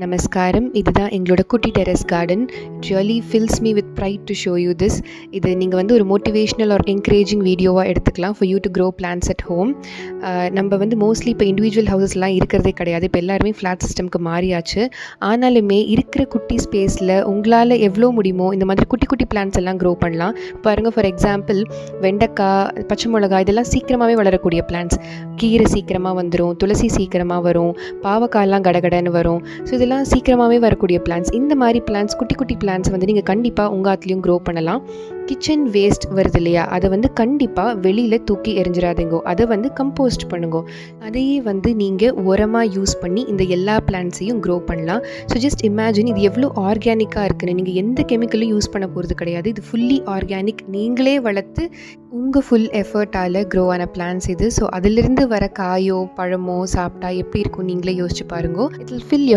நமஸ்காரம். இதுதான் எங்களோட குட்டி terrace garden. It really fills me with pride to show you this. இது நீங்கள் வந்து ஒரு மோட்டிவேஷ்னல் ஆர் என்கரேஜிங் வீடியோவாக எடுத்துக்கலாம் for you to grow plants at home. நம்ம வந்து மோஸ்ட்லி இப்போ இண்டிவிஜுவல் ஹவுசஸ்லாம் இருக்கிறதே கிடையாது. இப்போ எல்லாருமே ஃப்ளாட் சிஸ்டம்க்கு மாறியாச்சு. ஆனாலுமே இருக்கிற குட்டி ஸ்பேஸில் உங்களால் எவ்வளோ முடியுமோ இந்த மாதிரி குட்டி குட்டி பிளான்ஸ் எல்லாம் க்ரோ பண்ணலாம். பாருங்கள், ஃபார் எக்ஸாம்பிள் வெண்டைக்காய், பச்சை மிளகாய் இதெல்லாம் சீக்கிரமாகவே வளரக்கூடிய பிளான்ஸ். கீரை சீக்கிரமாக வந்துடும், துளசி சீக்கிரமாக வரும், பாவக்காயெல்லாம் கடகடன்னு வரும். ஸோ இதெல்லாம் சீக்கிரமாகவே வரக்கூடிய பிளான்ஸ். இந்த மாதிரி பிளான்ஸ், குட்டி குட்டி பிளான்ஸ் வந்து நீங்கள் கண்டிப்பாக உங்கள் ஆத்துலேயும் க்ரோ பண்ணலாம். கிச்சன் வேஸ்ட் வருது இல்லையா, அதை வந்து கண்டிப்பாக வெளியில் தூக்கி எறிஞ்சிடாதீங்கோ. அதை வந்து கம்போஸ்ட் பண்ணுங்க. அதையே வந்து நீங்கள் உரமாக யூஸ் பண்ணி இந்த எல்லா பிளான்ட்ஸையும் க்ரோ பண்ணலாம். ஸோ ஜஸ்ட் இமேஜின் இது எவ்வளோ ஆர்கானிக்காக இருக்குன்னு. நீங்கள் எந்த கெமிக்கலும் யூஸ் பண்ண போகிறது கிடையாது. இது ஃபுல்லி ஆர்கானிக், நீங்களே வளர்த்து உங்கள் ஃபுல் எஃபர்ட்டால் க்ரோ ஆன பிளான்ஸ் இது. ஸோ அதிலிருந்து வர காயோ பழமோ சாப்பிட்டா எப்படி இருக்கும் நீங்களே யோசிச்சு பாருங்க. It will fill